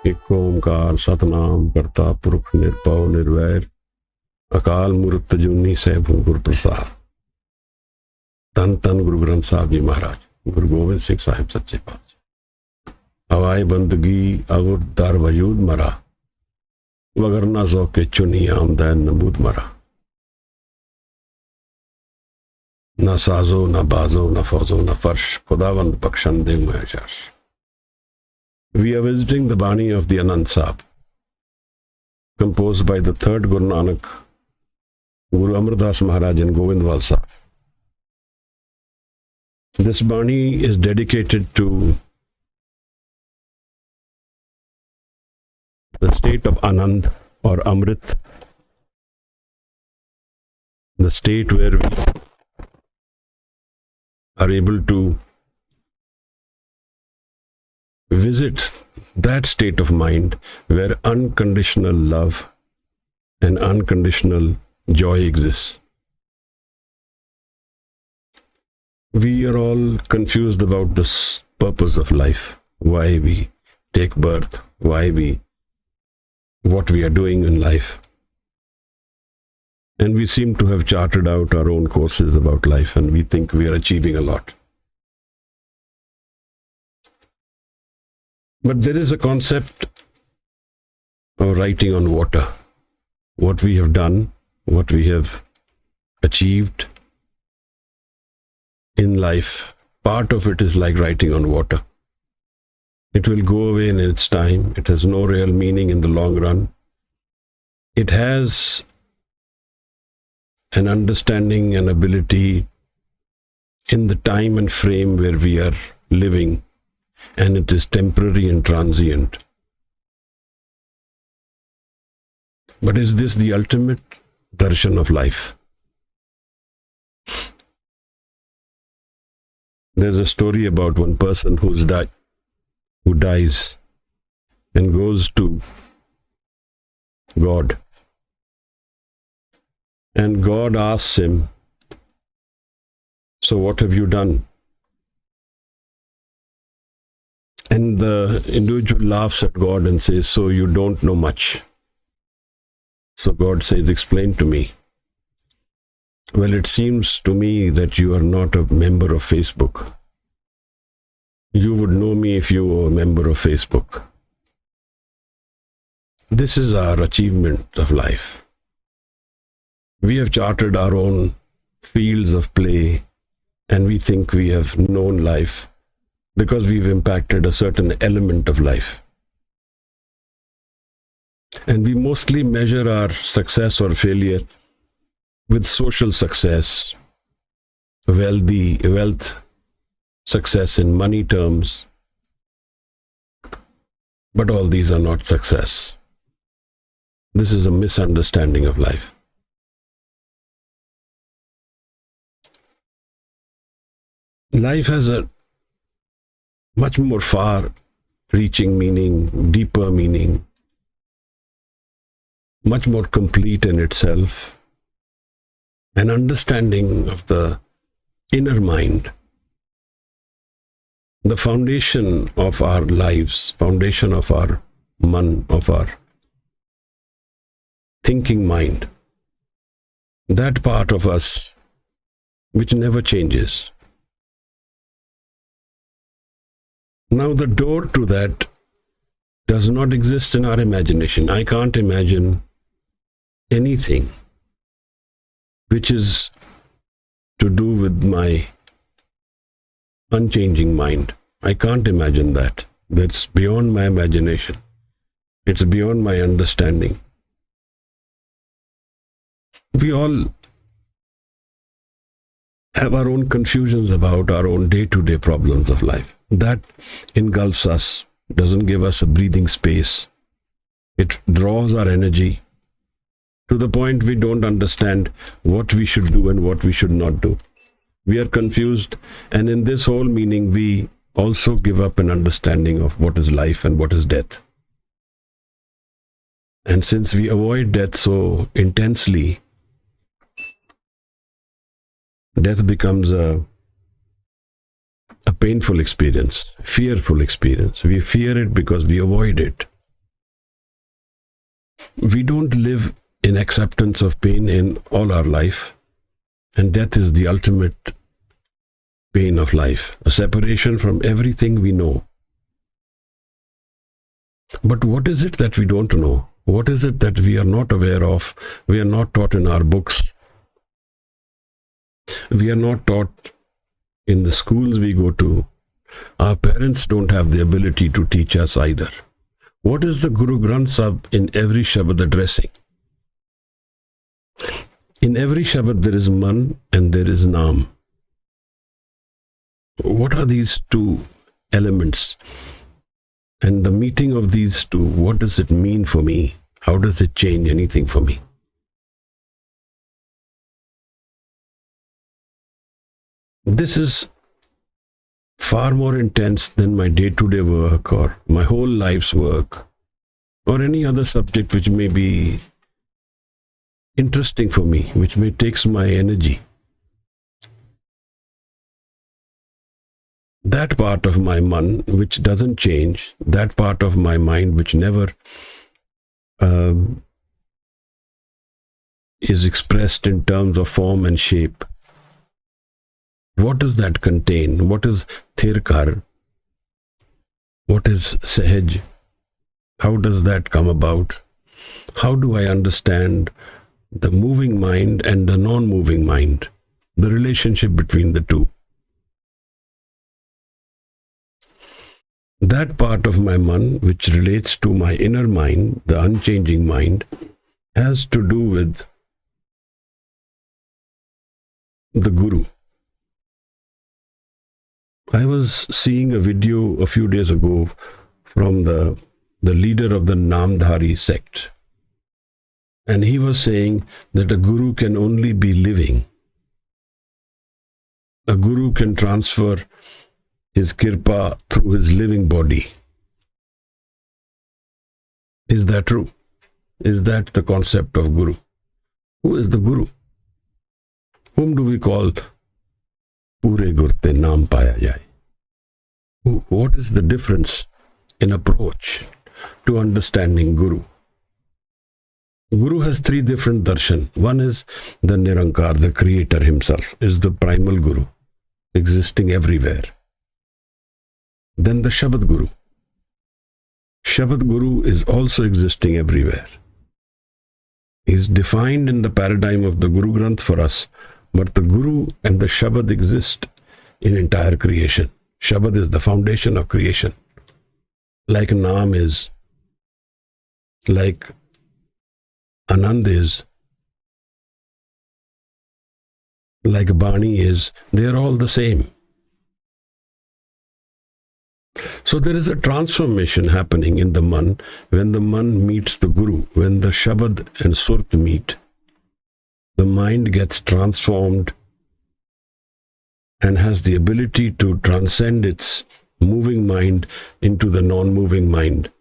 Ik-oNkaar Satnam करता पुरख निरभव निर्वैर अकाल मूरत जूनी सैभ गुर प्रसाद। धन धन गुरु ग्रंथ साहब जी महाराज, गुरु गोबिंद सिंह साहिब सच्चे पातशाह। हवाए बंदगी अवर दर वजूद मरा, वगरना ज़ौक़े चुनी आमदा नमूद मरा। ना साजो ना बाजो ना फौजो ना फर्श, खुदावंद बख्शंदे में अशर्श। We are visiting the bani of the Anand Sahib, composed by the third Guru Nanak, Guru Amardas Maharaj and Govindwal Sahib. This bani is dedicated to the state of Anand or Amrit, the state where we are able to visit that state of mind where unconditional love and unconditional joy exists. We are all confused about this purpose of life, why we take birth, what we are doing in life. And we seem to have charted out our own courses about life, and we think we are achieving a lot. But there is a concept of writing on water. What we have done, what we have achieved in life, part of it is like writing on water. It will go away in its time. It has no real meaning in the long run. It has an understanding and ability in the time and frame where we are living, and it is temporary and transient. But is this the ultimate darshan of life? There's a story about one person who dies and goes to God. And God asks him, "So what have you done?" And the individual laughs at God and says, "So you don't know much." So God says, "Explain to me." "Well, it seems to me that you are not a member of Facebook. You would know me if you were a member of Facebook." This is our achievement of life. We have charted our own fields of play, and we think we have known life because we've impacted a certain element of life. And we mostly measure our success or failure with social success, wealth, success in money terms. But all these are not success. This is a misunderstanding of life. Life has a much more far-reaching meaning, deeper meaning, much more complete in itself, an understanding of the inner mind, the foundation of our lives, foundation of our man, of our thinking mind, that part of us which never changes. Now, the door to that does not exist in our imagination. I can't imagine anything which is to do with my unchanging mind. I can't imagine that. That's beyond my imagination. It's beyond my understanding. We all have our own confusions about our own day-to-day problems of life. That engulfs us, doesn't give us a breathing space. It draws our energy to the point we don't understand what we should do and what we should not do. We are confused, and in this whole meaning, we also give up an understanding of what is life and what is death. And since we avoid death so intensely, death becomes a painful experience, fearful experience. We fear it because we avoid it. We don't live in acceptance of pain in all our life, and death is the ultimate pain of life, a separation from everything we know. But what is it that we don't know? What is it that we are not aware of? We are not taught in our books. We are not taught in the schools we go to. Our parents don't have the ability to teach us either. What is the Guru Granth Sahib in every Shabad addressing? In every Shabad there is Man and there is Naam. What are these two elements? And the meeting of these two, what does it mean for me? How does it change anything for me? This is far more intense than my day-to-day work or my whole life's work or any other subject which may be interesting for me, which may takes my energy. That part of my man which doesn't change, that part of my mind which never is expressed in terms of form and shape. What does that contain? What is Ik-oNkaar? What is sahj? How does that come about? How do I understand the moving mind and the non-moving mind, the relationship between the two? That part of my man which relates to my inner mind, the unchanging mind, has to do with the Guru. I was seeing a video a few days ago from the leader of the Namdhari sect, and he was saying that a Guru can only be living. A Guru can transfer his kirpa through his living body. Is that true? Is that the concept of Guru? Who is the Guru? Whom do we call Pure Gurte Naam Paya Jai? What is the difference in approach to understanding Guru? Guru has three different darshan. One is the Ik-oNkaar, the creator himself, is the primal Guru, existing everywhere. Then the Shabad Guru. Shabad Guru is also existing everywhere. He is defined in the paradigm of the Guru Granth for us, but the Guru and the Shabad exist in entire creation. Shabad is the foundation of creation. Like Naam is, like Anand is, like Bani is, they are all the same. So there is a transformation happening in the man when the man meets the Guru. When the Shabad and Surt meet, the mind gets transformed and has the ability to transcend its moving mind into the non-moving mind.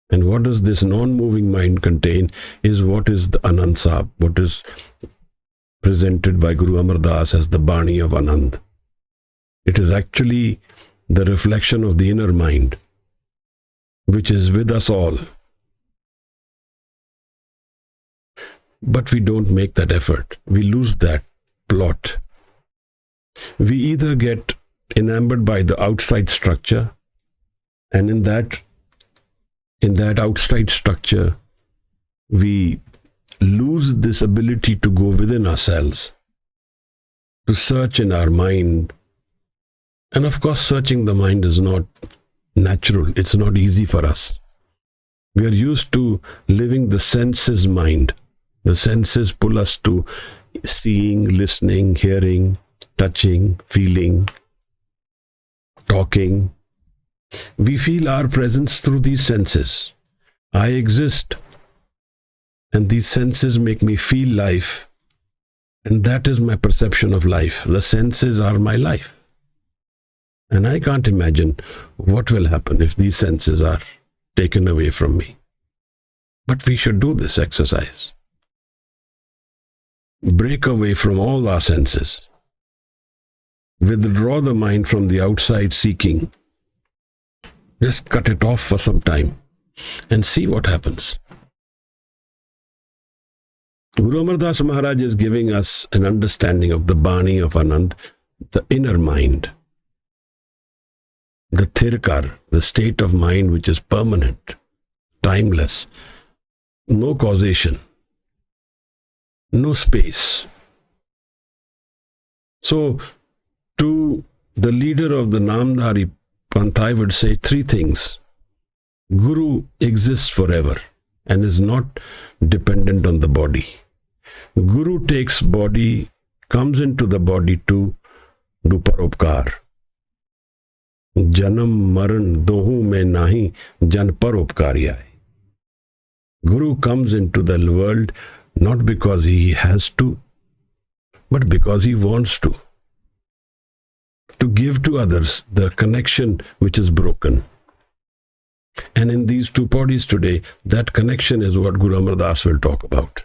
And what does this non-moving mind contain is what is the Anand Sahib, what is presented by Guru Amar Das as the Bani of Anand. It is actually the reflection of the inner mind, which is with us all. But we don't make that effort. We lose that plot. We either get enamored by the outside structure, and in that outside structure, we lose this ability to go within ourselves, to search in our mind. And of course, searching the mind is not natural. It's not easy for us. We are used to living the senses mind. The senses pull us to seeing, listening, hearing, touching, feeling, talking. We feel our presence through these senses. I exist, and these senses make me feel life, and that is my perception of life. The senses are my life. And I can't imagine what will happen if these senses are taken away from me. But we should do this exercise. Break away from all our senses. Withdraw the mind from the outside seeking. Just cut it off for some time and see what happens. Guru Amar Das Maharaj is giving us an understanding of the bani of Anand, the inner mind, the thirkar, the state of mind which is permanent, timeless, no causation, no space. So, to the leader of the Namdhari Panth, I would say three things. Guru exists forever and is not dependent on the body. Guru takes body, comes into the body to do paropkar. Janam maran dohu mein nahi jan paropkari aaye. Guru comes into the world not because he has to, but because he wants to give to others the connection which is broken. And in these two bodies today, that connection is what Guru Amar Das will talk about.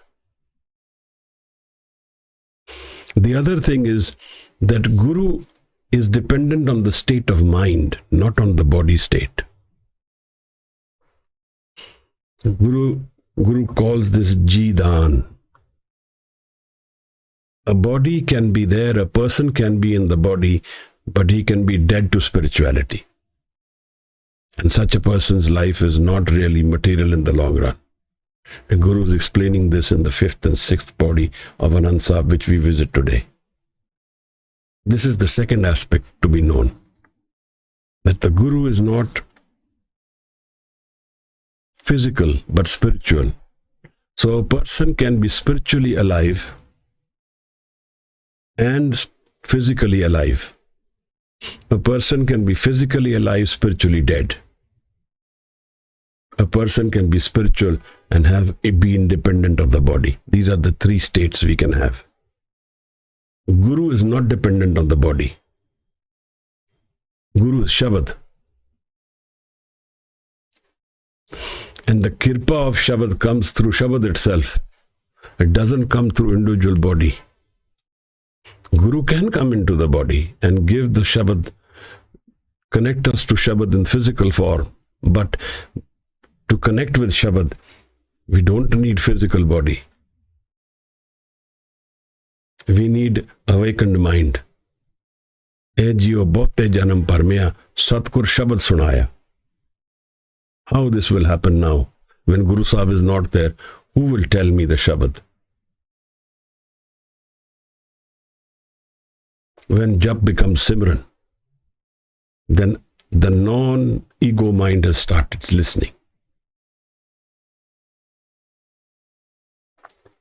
The other thing is that Guru is dependent on the state of mind, not on the body state. Guru calls this Jidan. A body can be there, a person can be in the body, but he can be dead to spirituality. And such a person's life is not really material in the long run. And Guru is explaining this in the 5th and 6th body of Anand Sahib, which we visit today. This is the second aspect to be known, that the Guru is not physical but spiritual. So a person can be spiritually alive and physically alive. A person can be physically alive, spiritually dead. A person can be spiritual and be independent of the body. These are the three states we can have. Guru is not dependent on the body. Guru is Shabad. And the kirpa of Shabad comes through Shabad itself. It doesn't come through individual body. Guru can come into the body and give the Shabad, connect us to Shabad in physical form. But to connect with Shabad, we don't need physical body. We need awakened mind. "Eh jiyo bahte janam par meya satgur Shabad sunaya." How this will happen now? When Guru Sahib is not there, who will tell me the Shabad? When Jap becomes Simran, then the non-ego mind has started listening.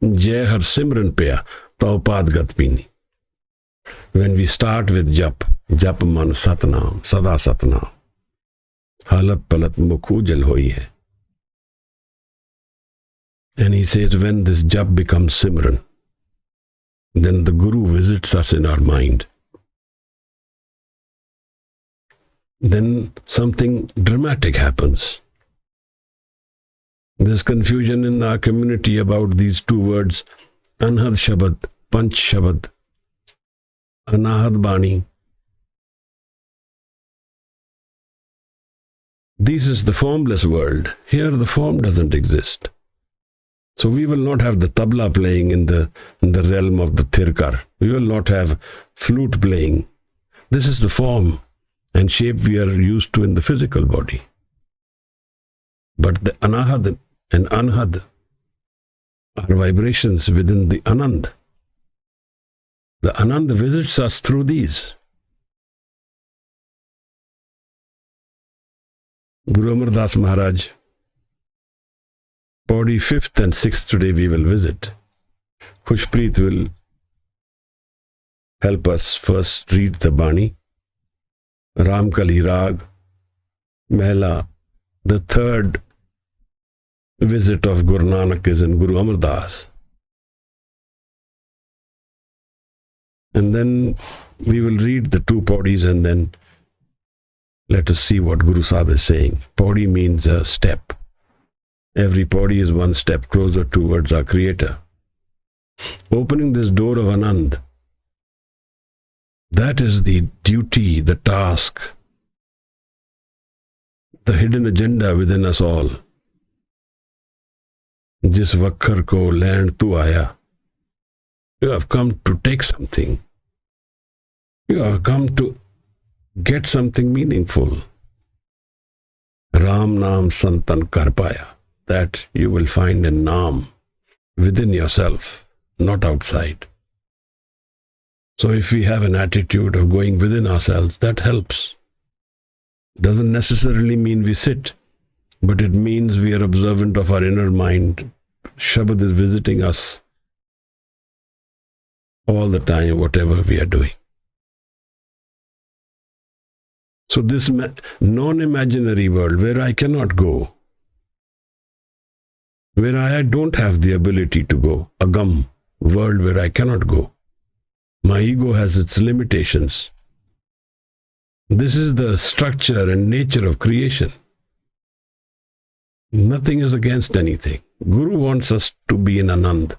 Jai har Simran peya, tau paad gat pini. When we start with Jap man Satnam, Sada Satnam. Halat palat mukhu jal hoi hai. And he says, when this Jap becomes Simran, then the Guru visits us in our mind. Then something dramatic happens. There's confusion in our community about these two words, Anhad Shabad, Panch Shabad, Anahad Bani. This is the formless world. Here the form doesn't exist. So we will not have the tabla playing in the realm of the thirkar. We will not have flute playing. This is the form and shape we are used to in the physical body. But the anahad and anhad are vibrations within the Anand. The Anand visits us through these. Guru Amar Das Maharaj, body 5th and 6th today we will visit. Khushpreet will help us first read the Bani, Raamkalee Rag, Mehlaa. The third visit of Guru Nanak is in Guru Amar Das. And then we will read the two bodies and then let us see what Guru Sahib is saying. Pauri means a step. Every pauri is one step closer towards our Creator. Opening this door of Anand, that is the duty, the task, the hidden agenda within us all. Jis vakkar ko land tu aaya, You have come to take something. You have come to get something meaningful. Ram Naam Santan Kar Paya. That you will find in Naam within yourself, not outside. So if we have an attitude of going within ourselves, that helps. Doesn't necessarily mean we sit, but it means we are observant of our inner mind. Shabad is visiting us all the time, whatever we are doing. So this non-imaginary world where I cannot go, where I don't have the ability to go, agam, world where I cannot go. My ego has its limitations. This is the structure and nature of creation. Nothing is against anything. Guru wants us to be in Anand.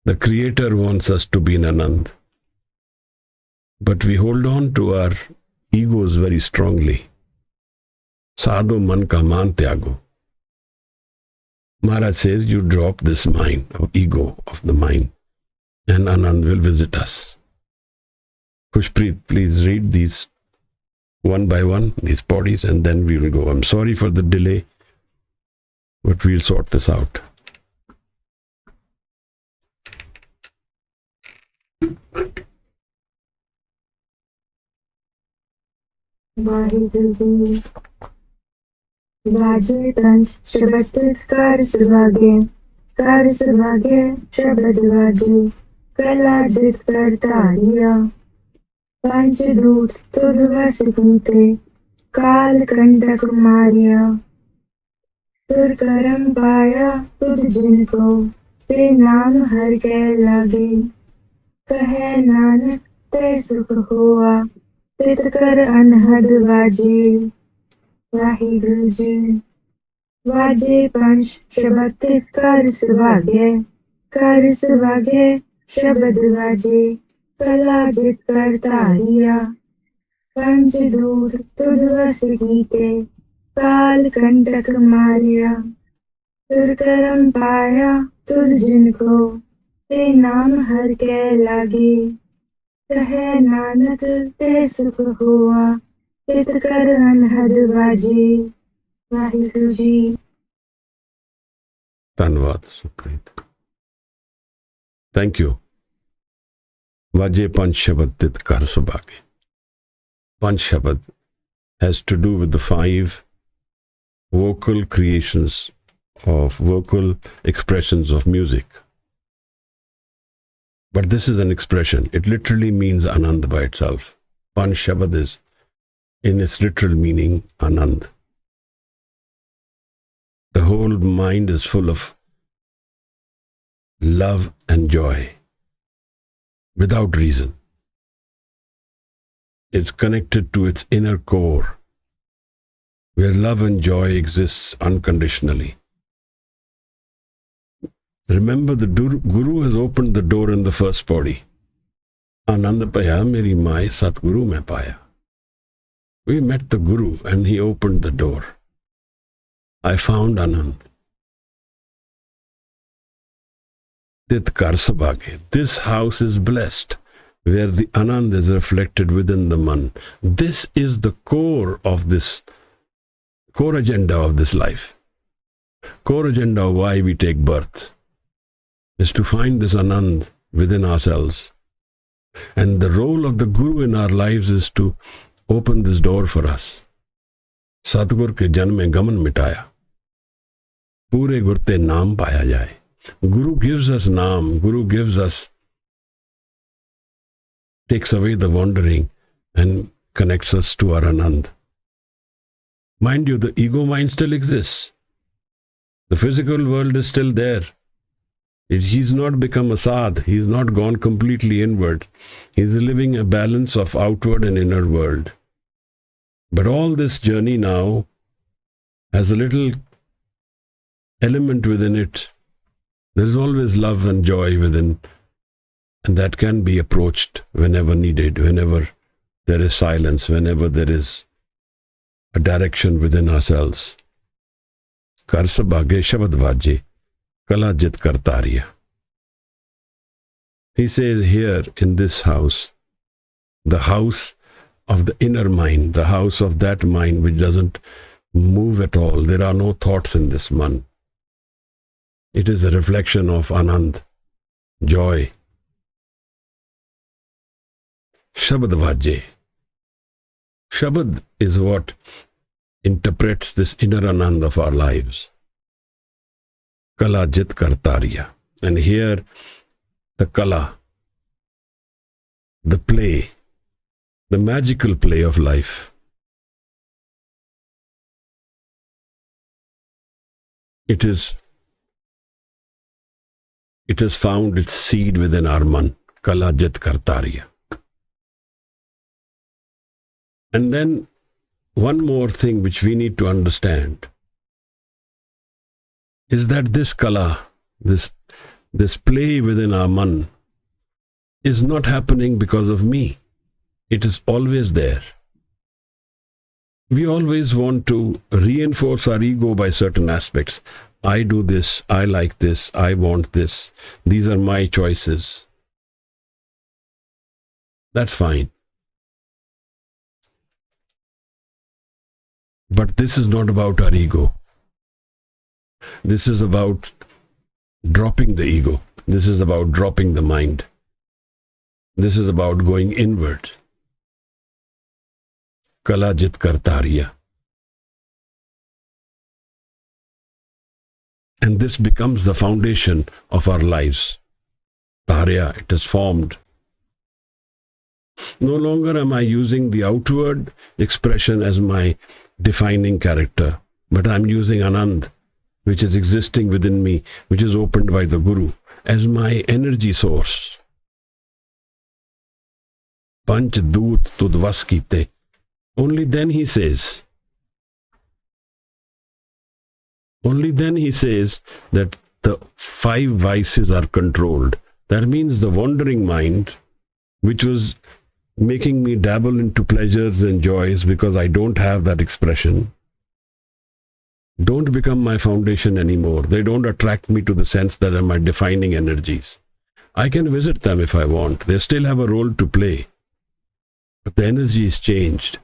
The Creator wants us to be in Anand. But we hold on to our egos very strongly. Sadho man ka maan tyago. Maharaj says you drop this mind of ego of the mind and Anand will visit us. Khushpreet, please read these one by one, these bodies, and then we will go. I'm sorry for the delay, but we'll sort this out. Vajee panch shabad kar sabhage shabad vajee kala jit kar paa-i-aa panch doot tudh vas kaal kandak maarya tur karam paaya tudh jinko se naam har ke lage kahe nanak te sukh hoa tit kar anhad vajee. Vaheguru Ji. Vajee panch shabad kar sabhage shabad vajee kala jit kar paa-i-aa panch doot tudh vas kaal kandak maarya tur karam paaya tudh jinko te naam har ke lage kahe nanak te sukh hoa tit kar anhad vajee. Vaheguru Ji. Tanwad, Sukhpreet. Thank you. Vajee Panch Shabad Tit Kar Sabhage. Panch Shabad has to do with the 5 vocal creations of vocal expressions of music. But this is an expression. It literally means Anand by itself. Panch Shabad is, in its literal meaning, Anand. The whole mind is full of love and joy without reason. It's connected to its inner core, where love and joy exists unconditionally. Remember, the Guru has opened the door in the first body. Anand paya merii maa-ay satguroo mein paaya. We met the Guru and he opened the door. I found Anand. Tit kar sabhage. This house is blessed, where the Anand is reflected within the man. This is the core agenda of this life. Core agenda of why we take birth is to find this Anand within ourselves. And the role of the Guru in our lives is to open this door for us. Satgur ke janm mein gaman mitaya. Pure gurte naam paya jaye. Guru gives us naam. Guru takes away the wandering and connects us to our Anand. Mind you, the ego mind still exists. The physical world is still there. He's not become a sadh. He's not gone completely inward. He's living a balance of outward and inner world. But all this journey now has a little element within it. There is always love and joy within, and that can be approached whenever needed, whenever there is silence, whenever there is a direction within ourselves. Kar sabhage shabad vajee kala jit kar paa-i-aa. He says here in this house, the house of the inner mind, the house of that mind which doesn't move at all. There are no thoughts in this man. It is a reflection of Anand, joy. Shabad vajee. Shabad is what interprets this inner Anand of our lives. Kala jit kartariya. And here the kala, the play, the magical play of life. It has found its seed within our man. Kala jit kartariya. And then one more thing which we need to understand is that this kala, this play within our man is not happening because of me. It is always there. We always want to reinforce our ego by certain aspects. I do this, I like this, I want this, these are my choices. That's fine. But this is not about our ego. This is about dropping the ego. This is about dropping the mind. This is about going inward. Kala jit kartariya. And this becomes the foundation of our lives. Tarya, it is formed. No longer am I using the outward expression as my defining character, but I'm using Anand, which is existing within me, which is opened by the Guru, as my energy source. Panch doot tudvas kite. Only then he says that the 5 vices are controlled. That means the wandering mind, which was making me dabble into pleasures and joys because I don't have that expression, don't become my foundation anymore. They don't attract me to the sense that are my defining energies. I can visit them if I want. They still have a role to play. But the energy is changed.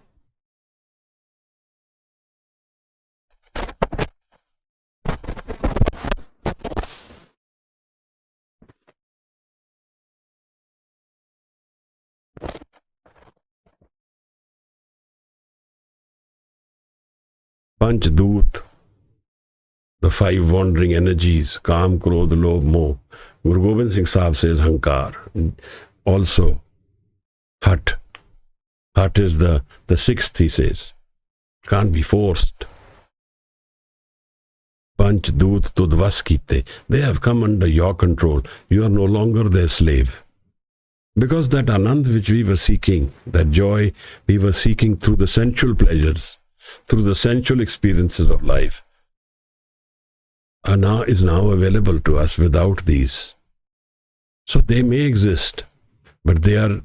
Panch doot, the 5 wandering energies, Kaam, Krodh, Lobh, Moh. Guru Gobind Singh Sahib says Ik-oNkaar. Also, Hat. Hat is the 6th, he says. Can't be forced. Panch doot tudvas kite. They have come under your control. You are no longer their slave. Because that Anand which we were seeking, that joy we were seeking through the sensual pleasures, through the sensual experiences of life, is now available to us without these. So they may exist, but they are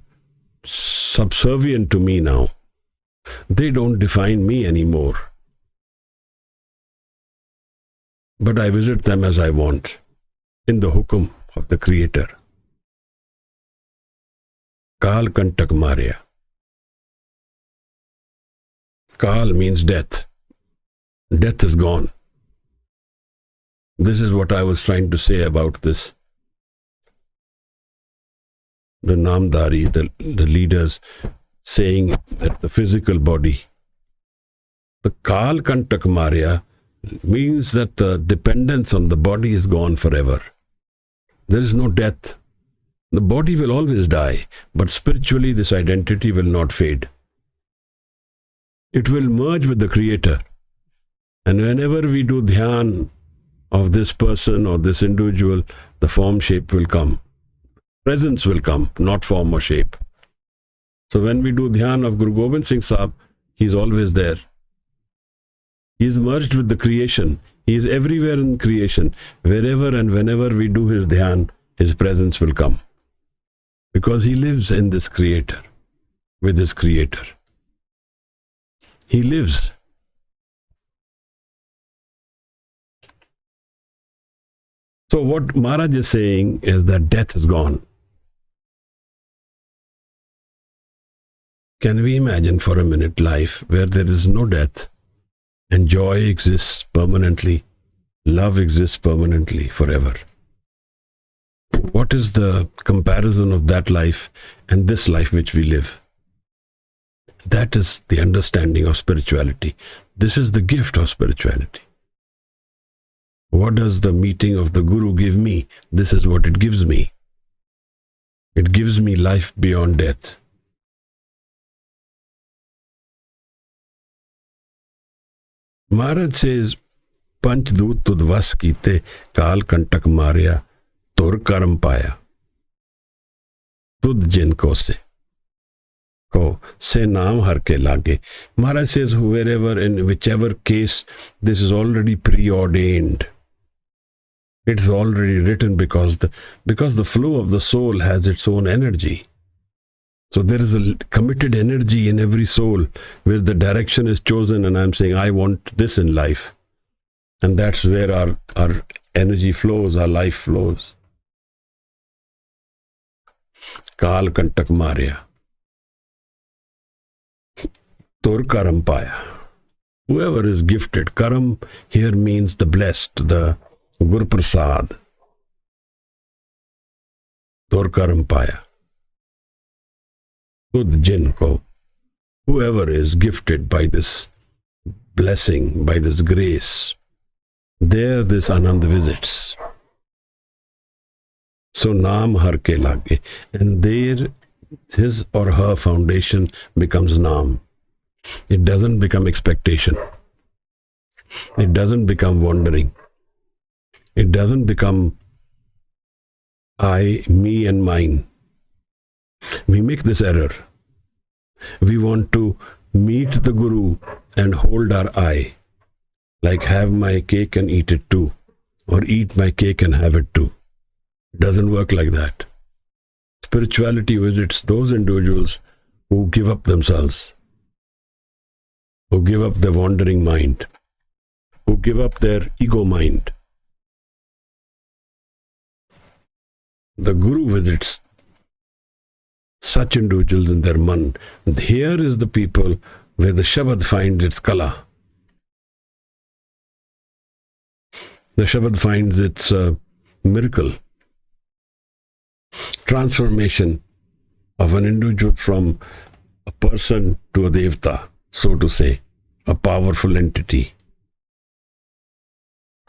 subservient to me now. They don't define me anymore. But I visit them as I want, in the hukum of the Creator. Kal kantak marya. Kal means death. Death is gone. This is what I was trying to say about this. The Namdari, the leaders, saying that the physical body, the Kal kantak marya, means that the dependence on the body is gone forever. There is no death. The body will always die, but spiritually this identity will not fade. It will merge with the Creator. And whenever we do dhyan of this person or this individual, the form shape will come. Presence will come, not form or shape. So when we do dhyan of Guru Gobind Singh Sahib, he is always there. He is merged with the creation. He is everywhere in creation. Wherever and whenever we do his dhyan, his presence will come. Because he lives in this Creator, with his Creator. He lives. So what Maharaj is saying is that death is gone. Can we imagine for a minute life where there is no death and joy exists permanently, love exists permanently forever? What is the comparison of that life and this life which we live? That is the understanding of spirituality. This is the gift of spirituality. What does the meeting of the Guru give me? This is what it gives me. It gives me life beyond death. Maharaj says, Panch doot tudvas kite, kaal kantak maarya, tur karam paya. Tud jin ko se. Ko se naam har ke lage. Maharaj says, wherever, in whichever case, this is already preordained. It's already written because the flow of the soul has its own energy. So there is a committed energy in every soul where the direction is chosen and I'm saying, I want this in life. And that's where our energy flows, our life flows. Kaal kantak maarya. Tur karam paya. Whoever is gifted, karam here means the blessed, the gur parsaad. Tur karam paya. Tud jin ko. Whoever is gifted by this blessing, by this grace, there this Anand visits. So naam har ke lage. And there his or her foundation becomes naam. It doesn't become expectation. It doesn't become wandering. It doesn't become I, me and mine. We make this error. We want to meet the Guru and hold our I, like have my cake and eat it too, or eat my cake and have it too. It doesn't work like that. Spirituality visits those individuals who give up themselves, who give up their wandering mind, who give up their ego mind. The Guru visits such individuals in their man. And here is the people where the Shabad finds its kala. The Shabad finds its miracle. Transformation of an individual from a person to a devta, so to say, a powerful entity.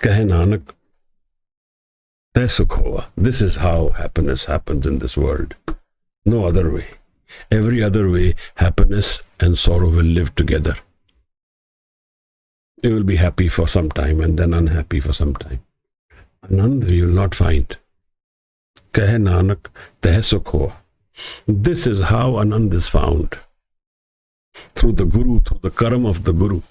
Kahe Nanak, teh sukh hoa. This is how happiness happens in this world. No other way. Every other way, happiness and sorrow will live together. You will be happy for some time and then unhappy for some time. Anand you will not find. Kahe Nanak, teh sukh hoa. This is how Anand is found. Through the Guru, through the karam of the Guru.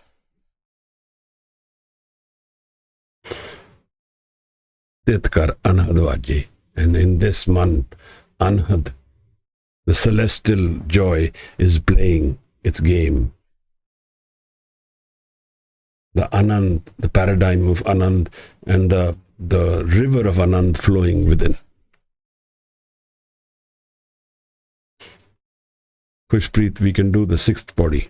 Titkar anhad vajee. And in this month, anhad, the celestial joy is playing its game. The Anand, the paradigm of Anand and the river of Anand flowing within. Kushpreet, we can do the sixth body.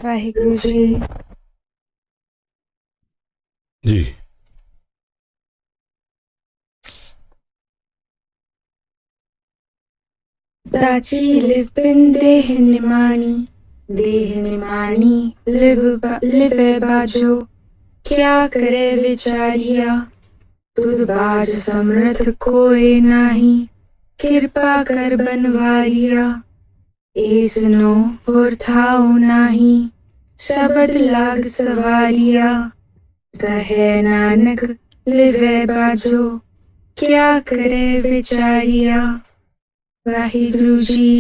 Waheguru ji जी साची लिपिन देह निमाणी लिवे बाजो क्या करे विचारिया तुद बाज समर्थ कोई नाही कृपा कर बनवारिया ऐसनो और थाओ नाही शब्द लाग सवारिया कहे नानक लिवे बाजो क्या करे विचारिया वाहिगुरु जी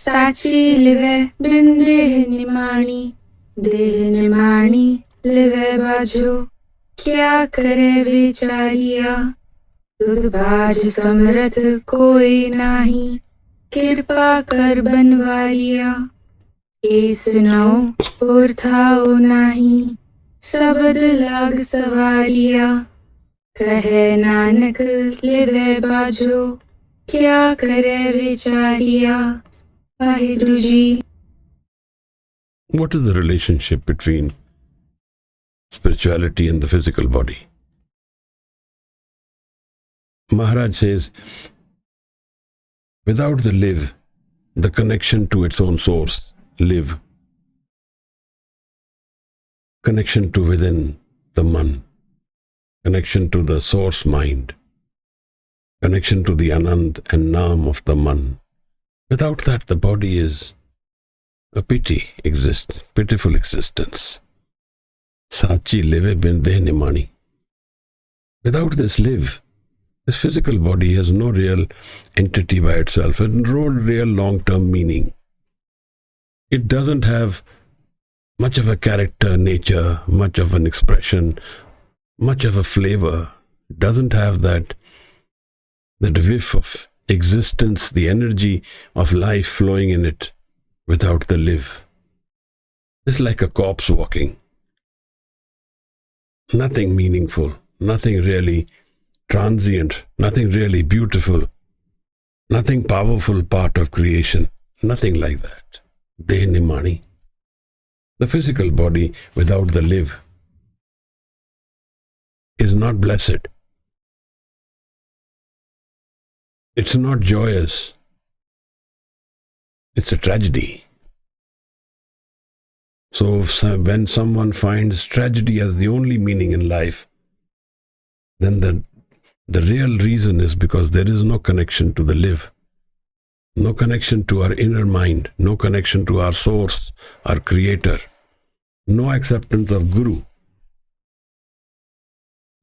साची लिवे बिन देह निमाणी लिवे बाजो क्या करे विचारिया तुध बाज समरथ कोई नाही, कृपा कर बनवारिया। एस नौ पुरथाओ नाही, शब्द लाग सवारिया। कहे नानक लिवे बाजो, क्या करे विचारिया। Waheguru ji. What is the relationship between spirituality and the physical body? Maharaj says, without the live, the connection to its own source, live, connection to within the man, connection to the source mind, connection to the Anand and Naam of the man. Without that, the body is a pitiful existence. Sachi live binde nimani. Without this live, this physical body has no real entity by itself and no real long-term meaning. It doesn't have much of a character, nature, much of an expression, much of a flavor. It doesn't have that whiff of existence, the energy of life flowing in it without the live. It's like a corpse walking. Nothing meaningful, nothing really transient, nothing really beautiful, nothing powerful part of creation, nothing like that. Deh nimani. The physical body without the live is not blessed. It's not joyous. It's a tragedy. So when someone finds tragedy as the only meaning in life, then the real reason is because there is no connection to the live, no connection to our inner mind, no connection to our source, our creator, no acceptance of Guru.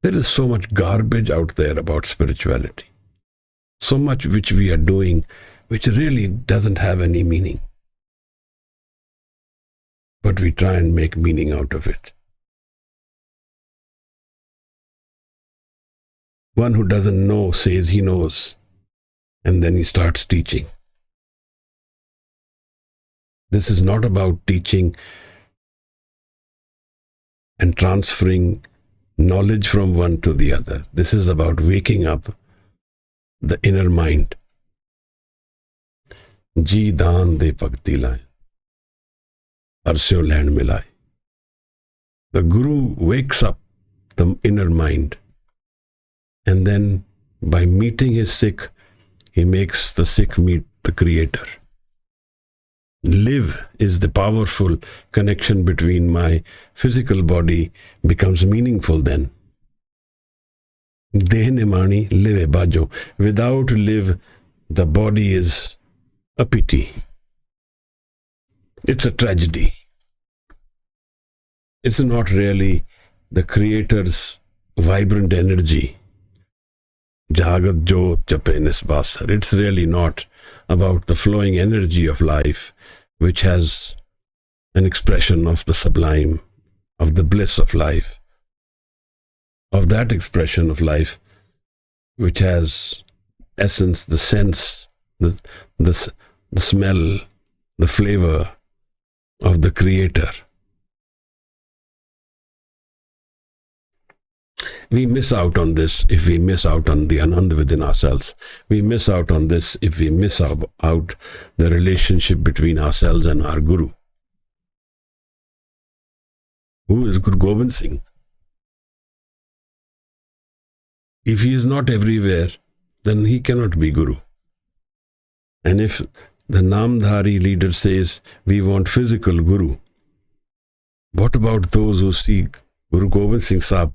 There is so much garbage out there about spirituality, so much which we are doing which really doesn't have any meaning. But we try and make meaning out of it. One who doesn't know says he knows, and then he starts teaching. This is not about teaching and transferring knowledge from one to the other. This is about waking up the inner mind. Ji daan de bhakti lai, arsyon land milai. The Guru wakes up the inner mind, and then by meeting his Sikh, he makes the Sikh meet the Creator. Live is the powerful connection between my physical body becomes meaningful then. Deh nimani live bajo. Without live, the body is a pity. It's a tragedy. It's not really the Creator's vibrant energy. Jagat jo chape nisbasar. It's really not about the flowing energy of life, which has an expression of the sublime, of the bliss of life, of that expression of life which has essence, the sense, the smell, the flavor of the Creator. We miss out on this if we miss out on the Anand within ourselves. We miss out on this if we miss out the relationship between ourselves and our Guru. Who is Guru Gobind Singh? If he is not everywhere, then he cannot be Guru. And if the Namdhari leader says, we want physical Guru, what about those who seek Guru Gobind Singh Sahib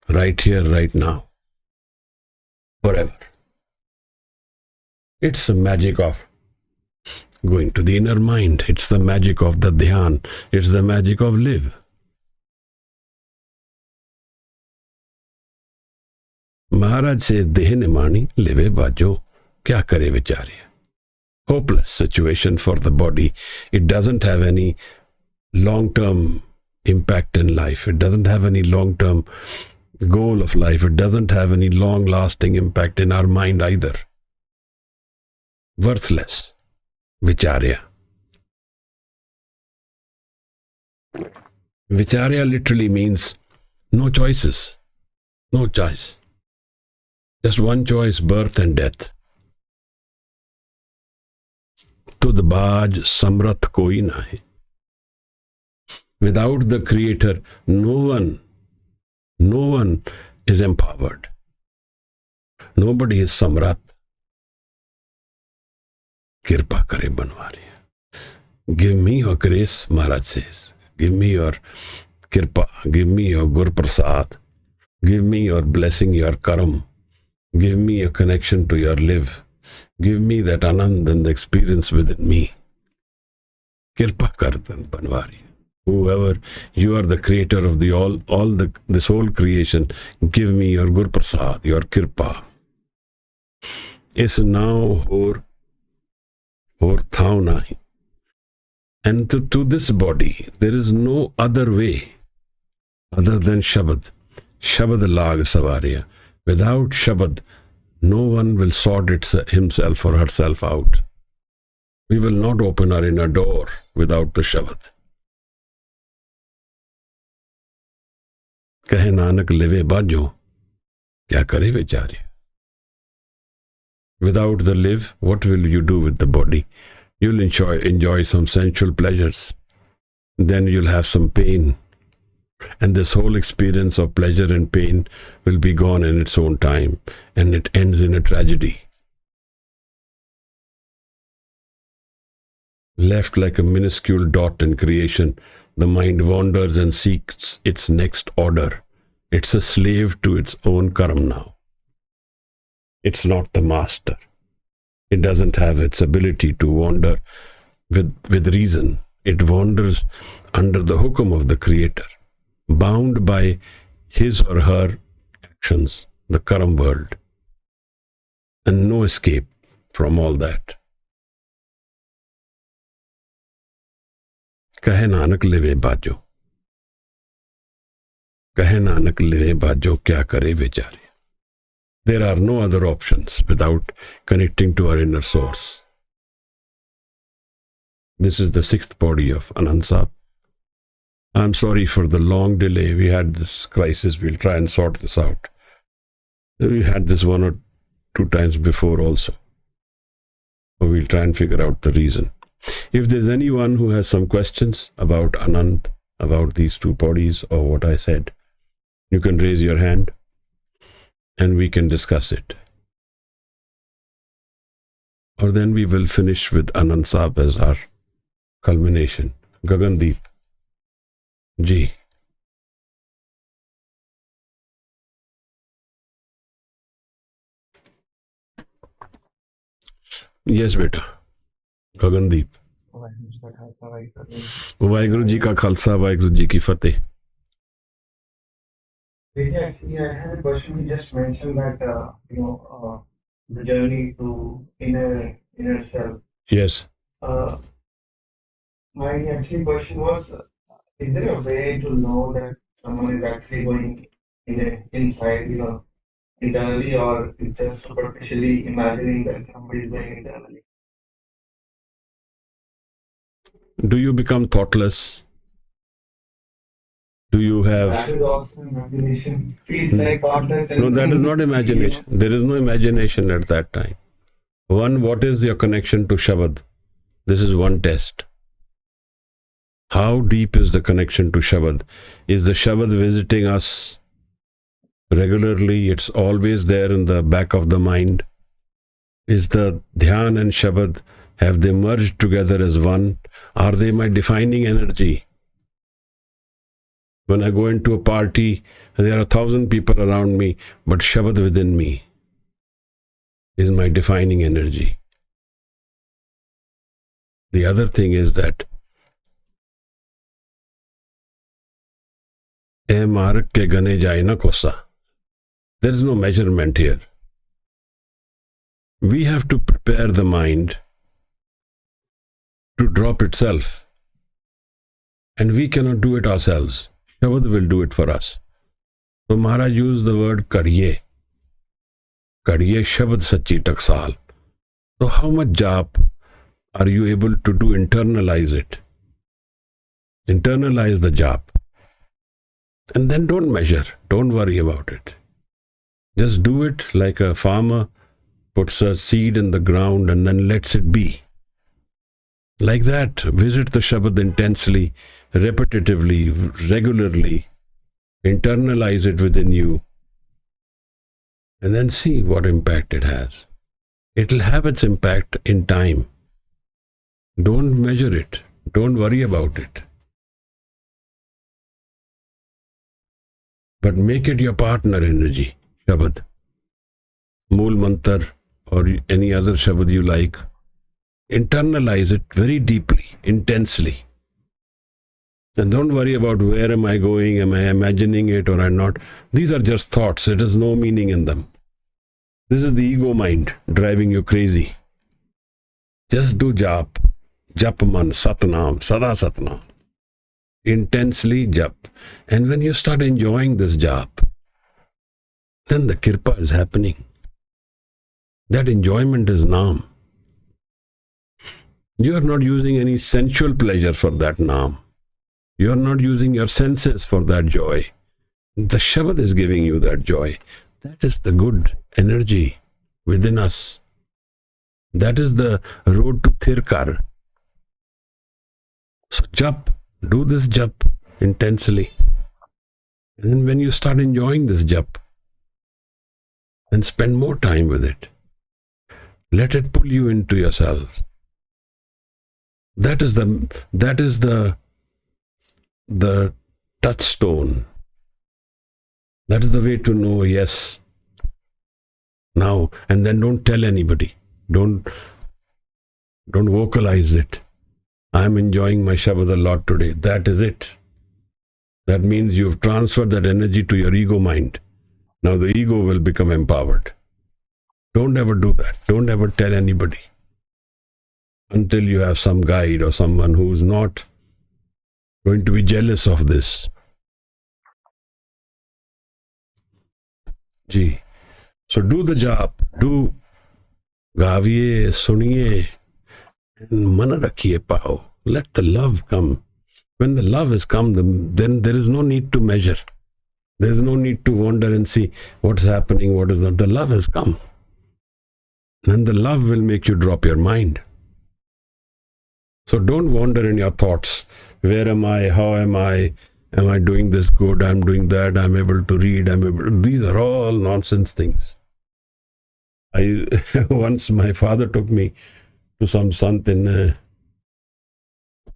right here, right now, forever? It's the magic of going to the inner mind. It's the magic of the dhyan. It's the magic of live. Maharaj says, Deh nimani live bajo, kya kare vichare. Hopeless situation for the body. It doesn't have any long-term impact in life. It doesn't have any long-term goal of life. It doesn't have any long-lasting impact in our mind either. Worthless. Vicharya. Vicharya literally means no choices. No choice. Just one choice, birth and death. Tud baaj samrat koi nahi. Without the Creator, no one is empowered. Nobody is samrat. Kirpa kare banwari. Give me your grace, Maharaj says. Give me your kirpa. Give me your gur parsaad. Give me your blessing, your karam. Give me a connection to your live. Give me that anand and the experience within me. Kirpa kartan banwari. Whoever, you are the creator of the this whole creation. Give me your gur prasad, your kirpa. Is now or thau nahi. And to this body, there is no other way other than Shabad. Shabad lag savariya. Without Shabad, no one will sort himself or herself out. We will not open our inner door without the Shabad. Kahe Nanak live bajo, kya kare vichare. Without the live, what will you do with the body? You'll enjoy some sensual pleasures. Then you'll have some pain. And this whole experience of pleasure and pain will be gone in its own time. And it ends in a tragedy. Left like a minuscule dot in creation, the mind wanders and seeks its next order. It's a slave to its own karma now. It's not the master. It doesn't have its ability to wander with reason. It wanders under the hukum of the Creator, bound by his or her actions, the karma world, and no escape from all that. Kahe Nanak live bajo. Kahe Nanak live bajo, kya kare vichare. There are no other options without connecting to our inner source. This is the 6th body of Anand Sahib. I'm sorry for the long delay. We had this crisis. We'll try and sort this out. We had this 1 or 2 times before also. We'll try and figure out the reason. If there's anyone who has some questions about Anand, about these 2 bodies or what I said, you can raise your hand and we can discuss it. Or then we will finish with Anand Sahib as our culmination. Gagandeep. Ji. Yes, beta. Gagandeep. Vaheguru Ji ka Khalsa, Vaheguru Ji ki Fateh. Actually, I had a question. You just mentioned that the journey to inner self. Yes. My actually question was: is there a way to know that someone is actually going inside, internally, or it's just superficially imagining that somebody is going internally? Do you become thoughtless? Do you have... That is also imagination. Feels like thoughtless. No, that is not imagination. There is no imagination at that time. One, what is your connection to Shabad? This is one test. How deep is the connection to Shabad? Is the Shabad visiting us regularly? It's always there in the back of the mind. Is the Dhyan and Shabad, have they merged together as one? Are they my defining energy? When I go into a party, there are 1,000 people around me, but Shabad within me is my defining energy. The other thing is that there is no measurement here. We have to prepare the mind to drop itself. And we cannot do it ourselves. Shabad will do it for us. So Maharaj used the word kadiye. Kadiye shabad sachi taksal. So how much jap are you able to do? Internalize it. Internalize the jap. And then don't measure. Don't worry about it. Just do it like a farmer puts a seed in the ground and then lets it be. Like that, visit the Shabad intensely, repetitively, regularly. Internalize it within you. And then see what impact it has. It will have its impact in time. Don't measure it. Don't worry about it. But make it your partner energy, Shabad. Mool Mantar or any other Shabad you like. Internalize it very deeply, intensely. And don't worry about where am I going, am I imagining it or I'm not. These are just thoughts. It has no meaning in them. This is the ego mind driving you crazy. Just do jap. Japman, satnam, sada satnam. Intensely jap. And when you start enjoying this jap, then the kirpa is happening. That enjoyment is naam. You are not using any sensual pleasure for that naam. You are not using your senses for that joy. The Shabad is giving you that joy. That is the good energy within us. That is the road to Thirkar. So jap, do this jap intensely. And then when you start enjoying this jap, then spend more time with it. Let it pull you into yourself. That is the touchstone. That is the way to know, yes. Now, and then don't tell anybody. Don't vocalize it. I am enjoying my Shabad a lot today. That is it. That means you've transferred that energy to your ego mind. Now the ego will become empowered. Don't ever do that. Don't ever tell anybody. Until you have some guide or someone who's not going to be jealous of this. Ji. So do the jap. Do gaviye, suniye, and mana rakhiye pao. Let the love come. When the love has come, then there is no need to measure. There is no need to wonder and see what's happening, what is not. The love has come. And the love will make you drop your mind. So don't wander in your thoughts. Where am I? How am I? Am I doing this good? I'm doing that. I'm able to read. These are all nonsense things. Once my father took me to some sant and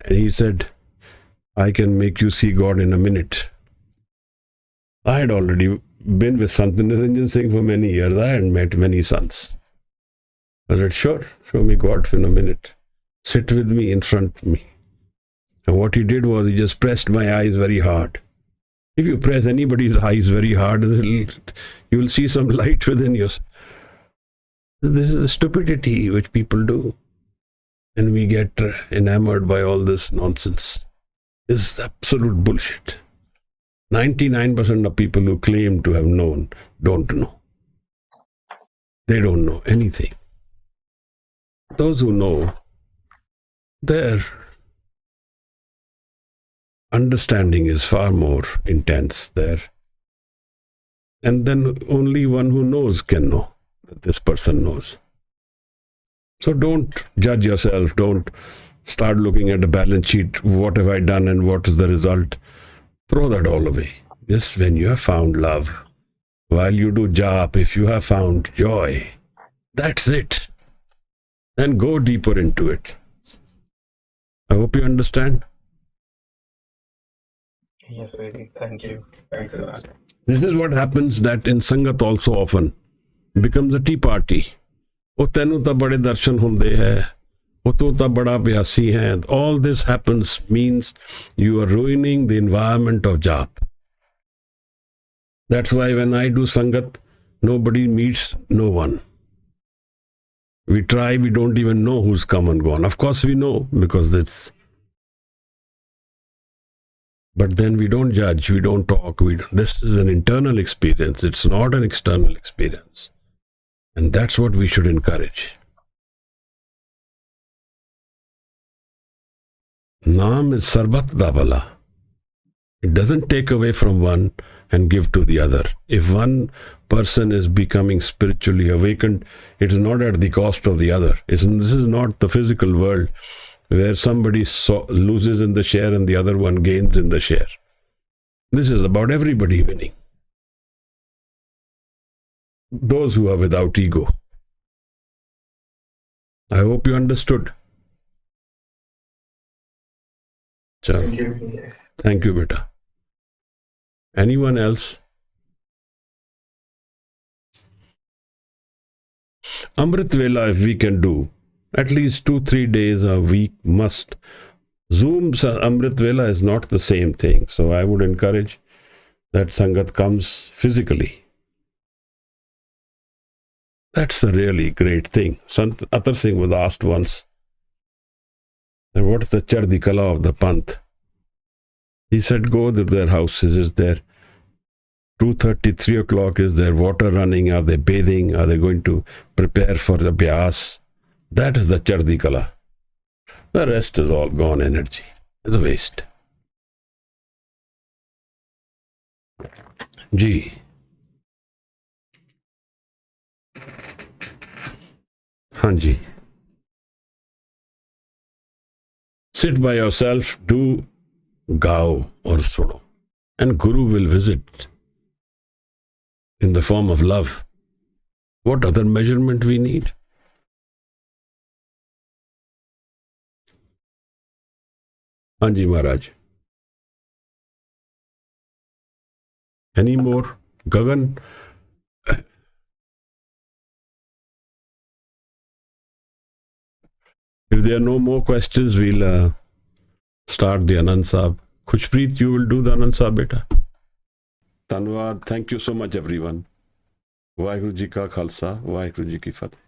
he said, I can make you see God in a minute. I had already been with Sant Niranjan Singh for many years. I had met many sants. I said, sure, show me God in a minute. Sit with me in front of me. And what he did was he just pressed my eyes very hard. If you press anybody's eyes very hard, you will see some light within you. This is the stupidity which people do. And we get enamored by all this nonsense. This is absolute bullshit. 99% of people who claim to have known don't know. They don't know anything. Those who know, their understanding is far more intense there. And then only one who knows can know that this person knows. So don't judge yourself. Don't start looking at the balance sheet. What have I done and what is the result? Throw that all away. Just when you have found love, while you do jap, if you have found joy, that's it. Then go deeper into it. I hope you understand. Yes, really. Thank you. Thanks a lot. This is what happens that in Sangat also often becomes a tea party. Oh, tenu ta bade darshan hunde hai. Oh, tu ta bada pyasi hai. All this happens means you are ruining the environment of jap. That's why when I do Sangat, nobody meets no one. We try, we don't even know who's come and gone. Of course we know because But then we don't judge, we don't talk, this is an internal experience, it's not an external experience. And that's what we should encourage. Naam is sarbat davala. It doesn't take away from one and give to the other. If one person is becoming spiritually awakened, it is not at the cost of the other. This is not the physical world where somebody loses in the share and the other one gains in the share. This is about everybody winning. Those who are without ego. I hope you understood. Thank you. Yes. Thank you, beta. Anyone else? Amrit Vela, if we can do, at least 2-3 days a week must. Zoom's Amrit Vela is not the same thing. So I would encourage that Sangat comes physically. That's the really great thing. Sant Atar Singh was asked once, what's the Chardi Kala of the Panth? He said, go to their houses. Is there 2:30, 3 o'clock? Is there water running? Are they bathing? Are they going to prepare for the Abhyas? That is the Chardi Kala. The rest is all gone energy. It's a waste. Ji. Hanji. Sit by yourself, do gao or suno, and Guru will visit in the form of love. What other measurement we need? Hanji Maharaj. Any more? Gagan? If there are no more questions, we'll start the Anand Sahib. Khushpreet, you will do the Anand Sahib, beta. Tanwad, thank you so much, everyone. Vaheguru Ji Ka Khalsa, Vaheguru Ji Ki Fateh.